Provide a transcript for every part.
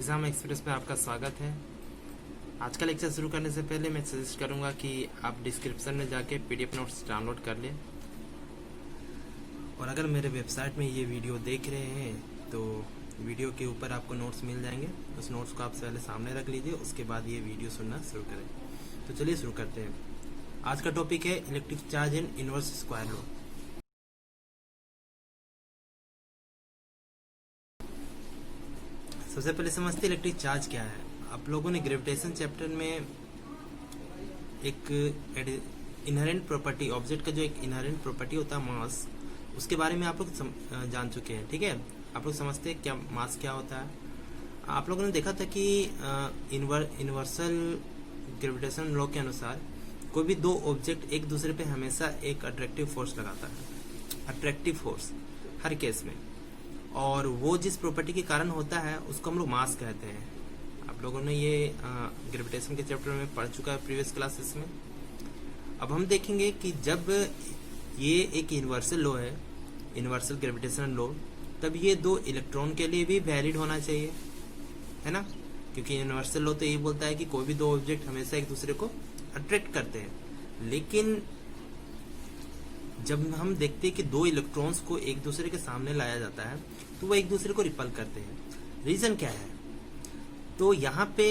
Exam express में आपका स्वागत है। आज का लेक्चर शुरू करने से पहले मैं सजेस्ट करूंगा कि आप डिस्क्रिप्शन में जाके पीडीएफ नोट्स डाउनलोड कर लें, और अगर मेरे वेबसाइट में ये वीडियो देख रहे हैं तो वीडियो के ऊपर आपको नोट्स मिल जाएंगे। उस नोट्स को आप पहले सामने रख लीजिए, उसके बाद ये वीडियो सुनना शुरू करें। तो चलिए शुरू करते हैं। आज का टॉपिक है electric charge and inverse square law. सबसे पहले समझते हैं इलेक्ट्रिक चार्ज क्या है। आप लोगों ने ग्रेविटेशन चैप्टर में एक इनहेरेंट प्रॉपर्टी, ऑब्जेक्ट का जो एक इनहेरेंट प्रॉपर्टी होता है मास, उसके बारे में आप लोग जान चुके हैं। ठीक है, आप लोग समझते हैं क्या मास क्या होता है। आप लोगों ने देखा था कि यूनिवर्सल ग्रेविटेशन लॉ के अनुसार कोई भी दो ऑब्जेक्ट एक दूसरे पे हमेशा एक अट्रैक्टिव फोर्स लगाता है, अट्रैक्टिव फोर्स हर केस में, और वो जिस प्रॉपर्टी के कारण होता है उसको हम लोग मास कहते हैं। आप लोगों ने ये ग्रेविटेशन के चैप्टर में पढ़ चुका है प्रीवियस क्लासेस में। अब हम देखेंगे कि जब ये एक यूनिवर्सल लॉ है, यूनिवर्सल ग्रेविटेशन लॉ, तब ये दो इलेक्ट्रॉन के लिए भी वैलिड होना चाहिए, है ना, क्योंकि यूनिवर्सल लॉ तो ये बोलता है कि कोई भी दो ऑब्जेक्ट हमेशा एक दूसरे को अट्रैक्ट करते हैं। लेकिन जब हम देखते हैं कि दो इलेक्ट्रॉन्स को एक दूसरे के सामने लाया जाता है तो वो एक दूसरे को रिपल करते हैं। रीजन क्या है? तो यहाँ पे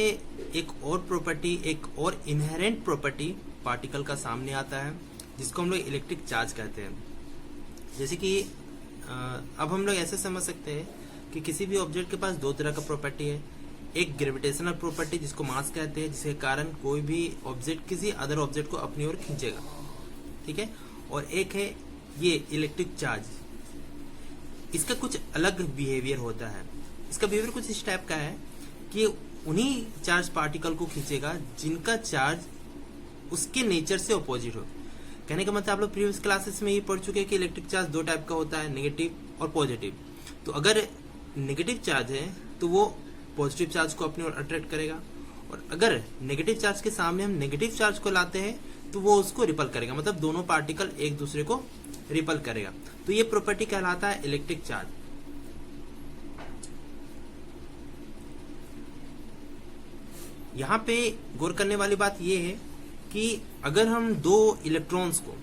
एक और प्रॉपर्टी, एक और इनहेरेंट प्रॉपर्टी पार्टिकल का सामने आता है, जिसको हम लोग इलेक्ट्रिक चार्ज कहते हैं। जैसे कि अब हम लोग ऐसे समझ सकते हैं कि किसी भी ऑब्जेक्ट के पास दो तरह का प्रॉपर्टी है। एक ग्रेविटेशनल प्रॉपर्टी जिसको मास कहते हैं, जिसके कारण कोई भी ऑब्जेक्ट किसी अदर ऑब्जेक्ट को अपनी ओर खींचेगा, ठीक है, और एक है ये इलेक्ट्रिक चार्ज। इसका कुछ अलग बिहेवियर होता है। इसका बिहेवियर कुछ इस टाइप का है कि उन्हीं चार्ज पार्टिकल को खींचेगा जिनका चार्ज उसके नेचर से अपोजिट हो। कहने का मतलब आप लोग प्रीवियस क्लासेस में ये पढ़ चुके हैं कि इलेक्ट्रिक चार्ज दो टाइप का होता है, नेगेटिव और पॉजिटिव। तो अगर नेगेटिव चार्ज है तो वो पॉजिटिव चार्ज को अपनी ओर अट्रैक्ट करेगा, और अगर नेगेटिव चार्ज के सामने हम नेगेटिव चार्ज को लाते हैं तो वो उसको रिपल करेगा, मतलब दोनों पार्टिकल एक दूसरे को रिपल करेगा। तो ये प्रॉपर्टी कहलाता है इलेक्ट्रिक चार्ज। यहां पे गौर करने वाली बात ये है कि अगर हम दो इलेक्ट्रॉन्स को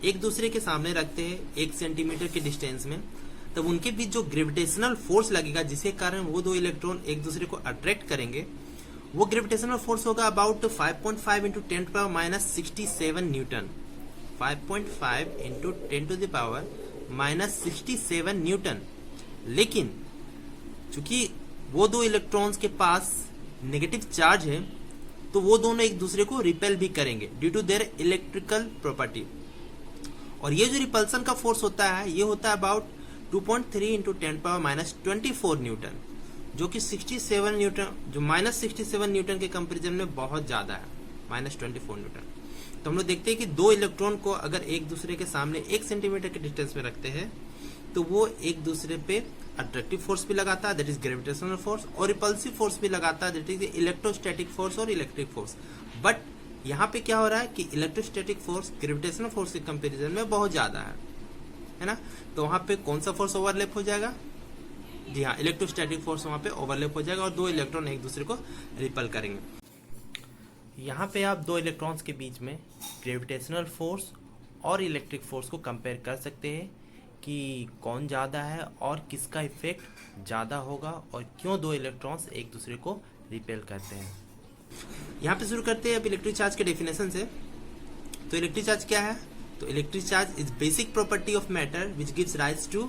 एक दूसरे के सामने रखते हैं 1 सेंटीमीटर के डिस्टेंस में, तब उनके बीच जो ग्रेविटेशनल फोर्स लगेगा जिसके कारण वो दो इलेक्ट्रॉन एक दूसरे को अट्रैक्ट करेंगे, वो ग्रेविटेशनल फोर्स होगा about 5.5 into 10 to power minus 67 newton. 5.5 into 10 to the power minus 67 newton. लेकिन चूंकि वो दो इलेक्ट्रॉन्स के पास नेगेटिव चार्ज है, तो वो दोनों एक दूसरे को रिपेल भी करेंगे due to their electrical property. और ये जो रिपल्सन का फोर्स होता है, ये होता है about 2.3 into 10 power minus 24 Newton, जो कि 67 न्यूटन, जो माइनस 67 न्यूटन के कंपैरिजन में बहुत ज्यादा है, माइनस 24 न्यूटन। तो हम लोग देखते हैं कि दो इलेक्ट्रॉन को अगर एक दूसरे के सामने 1 सेंटीमीटर के डिस्टेंस में रखते हैं तो वो एक दूसरे पे अट्रैक्टिव फोर्स भी लगाता है, दैट इज ग्रेविटेशनल फोर्स, और रिपल्सिव फोर्स भी लगाता है, दैट इज इलेक्ट्रोस्टैटिक फोर्स और इलेक्ट्रिक फोर्स। बट यहाँ पे क्या हो रहा है कि इलेक्ट्रोस्टैटिक फोर्स ग्रेविटेशनल फोर्स के कंपेरिजन में बहुत ज्यादा है ना। तो वहां पे कौन सा फोर्स ओवरलैप हो जाएगा? जी हाँ, इलेक्ट्रोस्टैटिक फोर्स वहां पे ओवरलैप हो जाएगा और दो इलेक्ट्रॉन एक दूसरे को रिपल करेंगे। यहाँ पे आप दो इलेक्ट्रॉन्स के बीच में ग्रेविटेशनल फोर्स और इलेक्ट्रिक फोर्स को कंपेयर कर सकते हैं कि कौन ज़्यादा है और किसका इफेक्ट ज़्यादा होगा, और क्यों दो इलेक्ट्रॉन्स एक दूसरे को रिपेल करते हैं। यहाँ पे शुरू करते हैं अब इलेक्ट्रिक चार्ज के डेफिनेशन से। तो इलेक्ट्रिक चार्ज क्या है? तो electric charge is basic property of matter which gives rise to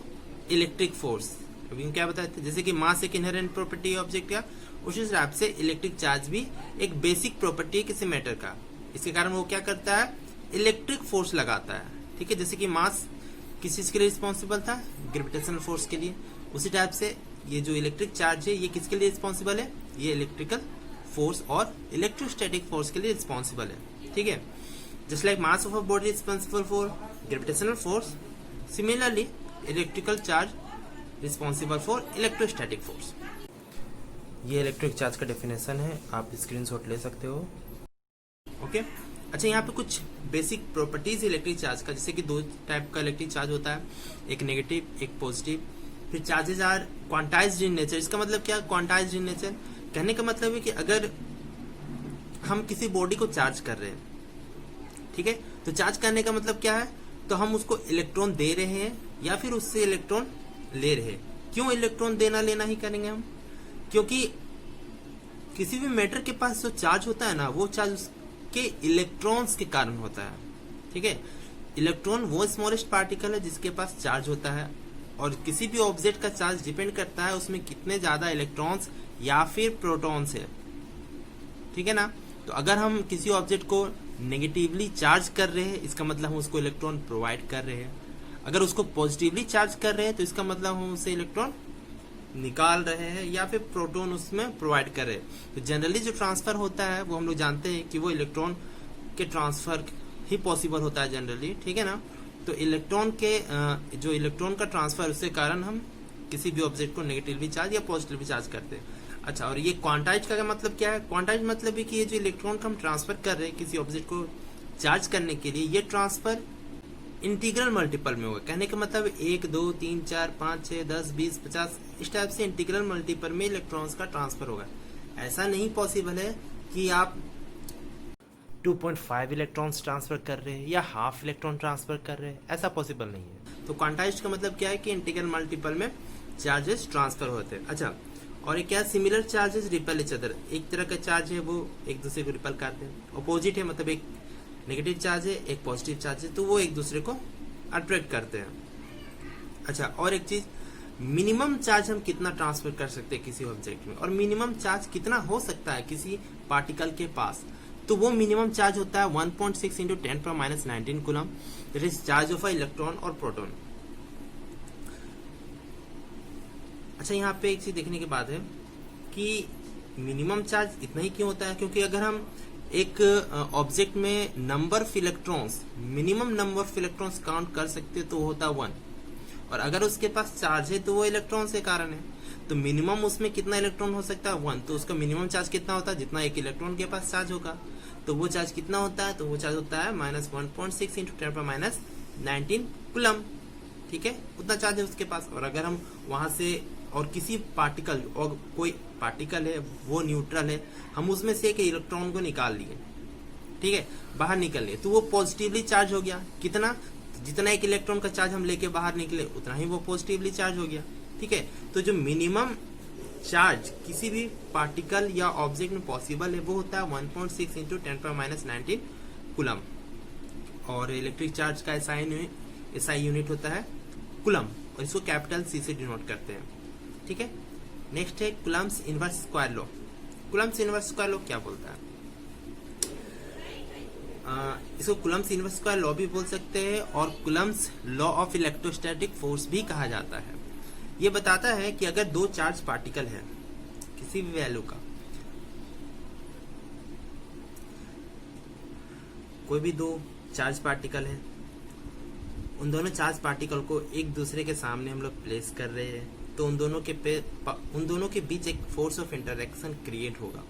electric force. अभी क्या बताए थे, जैसे कि मास एक इनहेरेंट प्रॉपर्टी है ऑब्जेक्ट का, उसी हिसाब से इलेक्ट्रिक चार्ज भी एक बेसिक प्रॉपर्टी है किसी मैटर का। इसके कारण वो क्या करता है? इलेक्ट्रिक फोर्स लगाता है, ठीक है। जैसे कि मास किस चीज के लिए रिस्पॉन्सिबल था? ग्रेविटेशनल फोर्स के लिए। उसी टाइप से ये जो इलेक्ट्रिक चार्ज है, ये किसके लिए रिस्पॉन्सिबल है? ये इलेक्ट्रिकल फोर्स और इलेक्ट्रोस्टैटिक फोर्स के लिए रिस्पॉन्सिबल है, ठीक है। Just like mass of a body responsible for gravitational force, similarly electrical charge responsible for electrostatic force. ये इलेक्ट्रिक चार्ज का डेफिनेशन है, आप स्क्रीनशॉट ले सकते हो, ओके। अच्छा, यहाँ पे कुछ बेसिक प्रॉपर्टीज इलेक्ट्रिक चार्ज का, जैसे कि दो टाइप का इलेक्ट्रिक चार्ज होता है, एक नेगेटिव एक पॉजिटिव। फिर charges are quantized in nature. इसका मतलब क्या? क्वांटाइज्ड इन नेचर, कहने का मतलब है कि अगर हम किसी बॉडी को चार्ज कर रहे हैं, ठीक है, तो चार्ज करने का मतलब क्या है, तो हम उसको इलेक्ट्रॉन दे रहे हैं या फिर उससे इलेक्ट्रॉन ले रहे हैं। क्यों इलेक्ट्रॉन देना लेना ही करेंगे हम, क्योंकि किसी भी मैटर के पास जो चार्ज होता है ना, वो चार्ज उसके इलेक्ट्रॉन्स के कारण होता है, ठीक है। इलेक्ट्रॉन वो स्मॉलेस्ट पार्टिकल है जिसके पास चार्ज होता है, और किसी भी ऑब्जेक्ट का चार्ज डिपेंड करता है उसमें कितने ज्यादा इलेक्ट्रॉन्स या फिर प्रोटॉन्स है, ठीक है ना। तो अगर हम किसी ऑब्जेक्ट को नेगेटिवली चार्ज कर रहे हैं, इसका मतलब हम उसको इलेक्ट्रॉन प्रोवाइड कर रहे हैं। अगर उसको पॉजिटिवली चार्ज कर रहे हैं तो इसका मतलब हम उससे इलेक्ट्रॉन निकाल रहे हैं या फिर प्रोटॉन उसमें प्रोवाइड कर रहे हैं। तो जनरली जो ट्रांसफर होता है वो हम लोग जानते हैं कि वो इलेक्ट्रॉन के ट्रांसफर ही पॉसिबल होता है जनरली, ठीक है ना। तो इलेक्ट्रॉन के जो इलेक्ट्रॉन का ट्रांसफर, उसके कारण हम किसी भी ऑब्जेक्ट को नेगेटिवली चार्ज या पॉजिटिवली चार्ज करते हैं। अच्छा, और ये क्वांटाइज का मतलब क्या है? क्वांटाइज मतलब है कि ये जो इलेक्ट्रॉन का हम ट्रांसफर कर रहे हैं किसी ऑब्जेक्ट को चार्ज करने के लिए, ये ट्रांसफर इंटीग्रल मल्टीपल में होगा। कहने का मतलब 1 2 3 4 5 6 10 20 50 इस टाइप से इंटीग्रल मल्टीपल में इलेक्ट्रॉन्स का ट्रांसफर होगा। ऐसा नहीं पॉसिबल है कि आप 2.5 इलेक्ट्रॉन्स ट्रांसफर कर रहे हैं या हाफ इलेक्ट्रॉन ट्रांसफर कर रहे हैं, ऐसा पॉसिबल नहीं है। तो क्वांटाइज्ड का मतलब क्या है कि इंटीग्रल मल्टीपल में चार्जेस ट्रांसफर होते हैं। अच्छा, और एक क्या, similar charges repel each other. एक तरह का चार्ज है वो एक दूसरे को रिपेल करते हैं। अपोजिट है मतलब एक नेगेटिव चार्ज है, एक पॉजिटिव चार्ज है, तो वो एक दूसरे को अट्रैक्ट करते हैं। अच्छा, और एक चीज, मिनिमम चार्ज हम कितना ट्रांसफर कर सकते हैं किसी ऑब्जेक्ट में, और मिनिमम चार्ज कितना हो सकता है किसी पार्टिकल के पास, तो वो मिनिमम चार्ज होता है 1.6 into 10⁻⁹ coulomb, that is charge of a electron और प्रोटॉन। अच्छा, यहाँ पे एक चीज देखने की बात है कि मिनिमम चार्ज इतना ही क्यों होता है, क्योंकि अगर हम एक ऑब्जेक्ट में number of electrons, minimum number of electrons count कर सकते हैं तो वो होता है 1, और अगर उसके पास चार्ज है तो वो इलेक्ट्रॉन से कारण है। तो मिनिमम उसमें कितना इलेक्ट्रॉन हो सकता है 1, तो उसका मिनिमम चार्ज कितना होता है, जितना एक इलेक्ट्रॉन के पास चार्ज होगा। तो वो चार्ज कितना होता है, तो वो चार्ज होता है -1.6 इंटू 10⁻⁹ कूलम, ठीक है, उतना चार्ज है उसके पास। और अगर हम वहां से और किसी पार्टिकल, और कोई पार्टिकल है वो न्यूट्रल है, हम उसमें से एक इलेक्ट्रॉन को निकाल लिए, ठीक है, बाहर निकल लिए, तो वो पॉजिटिवली चार्ज हो गया। कितना, जितना एक इलेक्ट्रॉन का चार्ज हम लेके बाहर निकले उतना ही वो पॉजिटिवली चार्ज हो गया, ठीक है। तो जो मिनिमम चार्ज किसी भी पार्टिकल या ऑब्जेक्ट में पॉसिबल है वो होता है 1.6 इंटू 10⁻⁹ कूलम, और इलेक्ट्रिक चार्ज का SI यूनिट होता है कूलम, और इसको कैपिटल C से डिनोट करते हैं, ठीक है। नेक्स्ट है Coulomb's inverse square law. Coulomb's inverse square law क्या बोलता है? इसको कूलम्स इनवर्स स्क्वायर लॉ भी बोल सकते हैं, और Coulomb's law of electrostatic force भी कहा जाता है। ये बताता है कि अगर दो चार्ज पार्टिकल है किसी भी वैल्यू का, कोई भी दो चार्ज पार्टिकल है, उन दोनों चार्ज पार्टिकल को एक दूसरे के सामने हम लोग प्लेस कर रहे हैं, तो उन दोनों के बीच एक फोर्स ऑफ इंटरेक्शन क्रिएट होगा।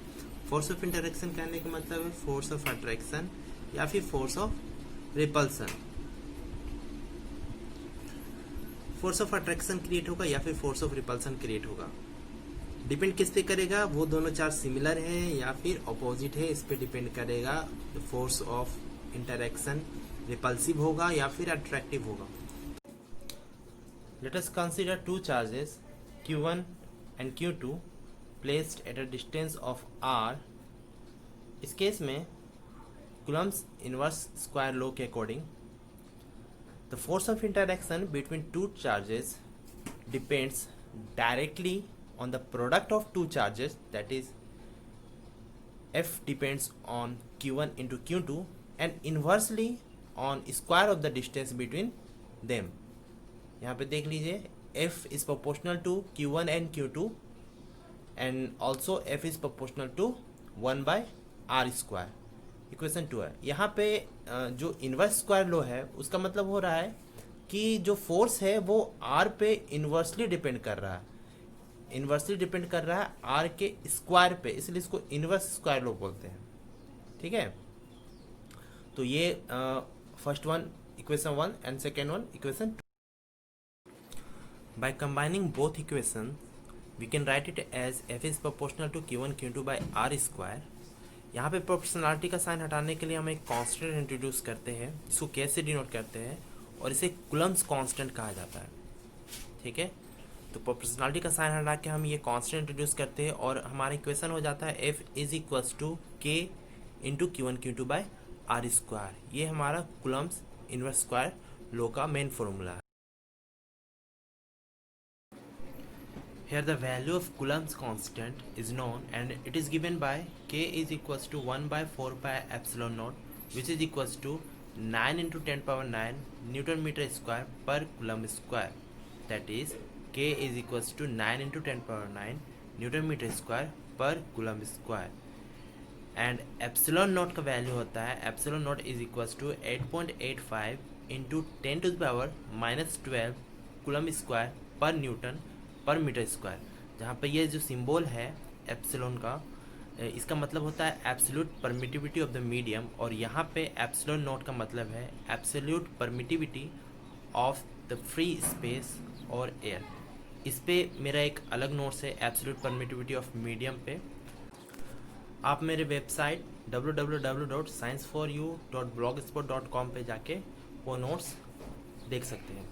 फोर्स ऑफ इंटरेक्शन कहने का मतलब है फोर्स ऑफ अट्रैक्शन या फिर force of repulsion. Force of attraction create होगा या फिर फोर्स ऑफ रिपल्सन क्रिएट होगा, डिपेंड किस पे करेगा, वो दोनों चार्ज सिमिलर है या फिर अपोजिट है, इस पे डिपेंड करेगा। फोर्स ऑफ इंटरेक्शन रिपल्सिव होगा या फिर अट्रैक्टिव होगा। Let us consider two charges Q1 and Q2 placed at a distance of r। इस केस में Coulomb's inverse square law के according the force of interaction between two charges depends directly on the product of two charges, that is F depends on Q1 into Q2 and inversely on square of the distance between them। यहाँ पे देख लीजिए, F is proportional to Q1 and Q2 and also F is proportional to 1/r square। Equation 2 है। यहाँ पे जो inverse square law है उसका मतलब हो रहा है कि जो फोर्स है वो R पे इनवर्सली डिपेंड कर रहा है, इनवर्सली डिपेंड कर रहा है R के स्क्वायर पे, इसलिए इसको इनवर्स स्क्वायर लॉ बोलते हैं, ठीक है। तो ये first one equation 1 and second one equation 2। By combining both equations, we can write it as F is proportional to Q1 Q2 by R square. यहाँ पे प्रोपोर्शनलिटी का साइन हटाने के लिए हम एक कांस्टेंट इंट्रोड्यूस करते हैं, इसको कैसे डिनोट करते हैं, और इसे कुलम्स कांस्टेंट कहा जाता है। ठीक है, तो प्रोपोर्शनलिटी का साइन हटा के हम ये कांस्टेंट इंट्रोड्यूस करते हैं और हमारा इक्वेशन हो जाता है F is equals to K into Q1 Q2 by R square. ये हमारा कुलम्स इनवर्स स्क्वायर लॉ का मेन फॉर्मूला है। Here the value of Coulomb's constant is known and it is given by K is equals to 1 by 4 pi epsilon naught, which is equals to 9 into 10 power 9 Newton meter square per Coulomb square. That is K is equals to 9 into 10 power 9 Newton meter square per Coulomb square. And epsilon naught का value होता है epsilon naught is equals to 8.85 into 10 to the power minus 12 Coulomb square per Newton पर metre square. जहाँ पे ये जो symbol है epsilon का, इसका मतलब होता है absolute permittivity of the medium, और यहाँ पे एप्सिलॉन नॉट का मतलब है absolute permittivity of the free space और एयर। इस पे मेरा एक अलग नोट्स है एब्सोल्यूट परमिटिविटी ऑफ मीडियम पे। आप मेरे वेबसाइट www.science4u.blogspot.com पे जाके वो नोट्स देख सकते हैं।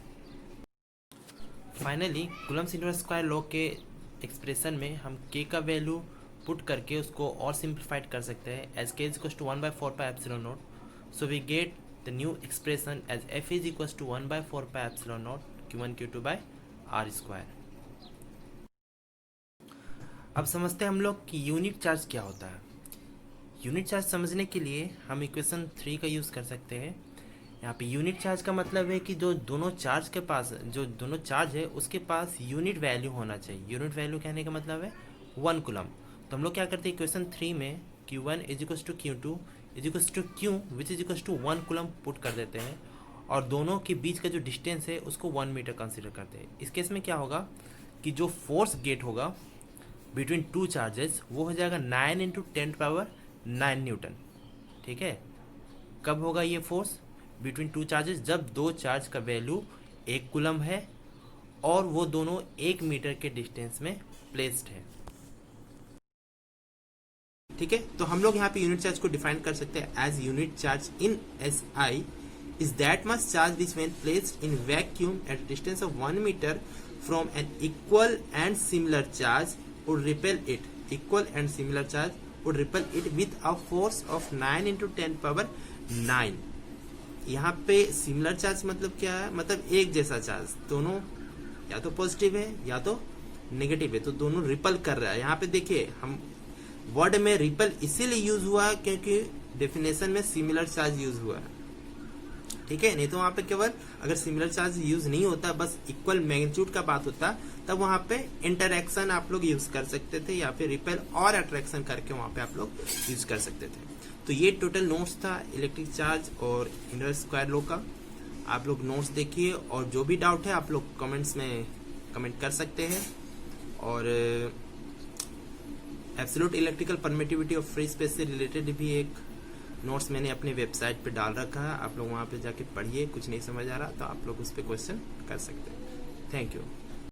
Finally Coulomb's inverse square law के एक्सप्रेशन में हम k का वैल्यू पुट करके उसको और सिंप्लीफाइड कर सकते हैं as k is equals to 1 by 4 pi epsilon naught। So we get the new expression as f is equals to 1 by 4 pi epsilon naught Q1 Q2 by R square. अब समझते हैं हम लोग कि यूनिट चार्ज क्या होता है। Unit charge समझने के लिए हम इक्वेशन 3 का यूज़ कर सकते हैं। यहाँ पे यूनिट चार्ज का मतलब है कि जो दोनों चार्ज है उसके पास यूनिट वैल्यू होना चाहिए। यूनिट वैल्यू कहने का मतलब है 1 कूलम। तो हम लोग क्या करते हैं इक्वेशन 3 में Q1 is equals to Q2 is equals to Q which is equals to 1 coulomb put कर देते हैं, और दोनों के बीच का जो डिस्टेंस है उसको 1 मीटर कंसिडर करते हैं। इस केस में क्या होगा कि जो फोर्स गेट होगा बिटवीन टू चार्जेस वो हो जाएगा 9 into 10 power 9 न्यूटन। ठीक है, कब होगा ये फोर्स बिटवीन टू चार्जेस? जब दो चार्ज का वैल्यू 1 कूलम है और वो दोनों 1 मीटर के डिस्टेंस में प्लेस्ड है। ठीक है, तो हम लोग यहाँ पे यूनिट चार्ज को डिफाइन कर सकते हैं as unit charge in SI is that much charge which when placed in vacuum at a distance of 1 meter from an equal and similar charge would repel it. Equal and similar charge would repel it with a force of 9 into 10 power 9. यहाँ पे similar charge मतलब क्या है? मतलब एक जैसा charge, दोनों या तो पॉजिटिव है या तो नेगेटिव है, तो दोनों रिपल कर रहा है। यहाँ पे देखिए हम वर्ड में रिपल इसीलिए यूज हुआ है क्योंकि डेफिनेशन में सिमिलर चार्ज यूज हुआ है। ठीक है, नहीं तो वहां पे केवल अगर सिमिलर चार्ज यूज नहीं होता, बस इक्वल मैग्नीट्यूड का बात होता, तब वहां पे इंटरैक्शन आप लोग यूज कर सकते थे या फिर रिपेल और अट्रैक्शन करके वहां पे आप लोग यूज कर सकते थे। तो ये टोटल नोट्स था इलेक्ट्रिक चार्ज और इनवर्स स्क्वायर लॉ का। आप लोग नोट्स देखिए और जो भी डाउट है आप लोग कमेंट्स में कमेंट कर सकते हैं। और absolute electrical permittivity of free space से रिलेटेड भी एक नोट्स मैंने अपने वेबसाइट पे डाल रखा है, आप लोग वहाँ पे जाके पढ़िए। कुछ नहीं समझ आ रहा तो आप लोग उस पर क्वेश्चन कर सकते हैं। Thank you.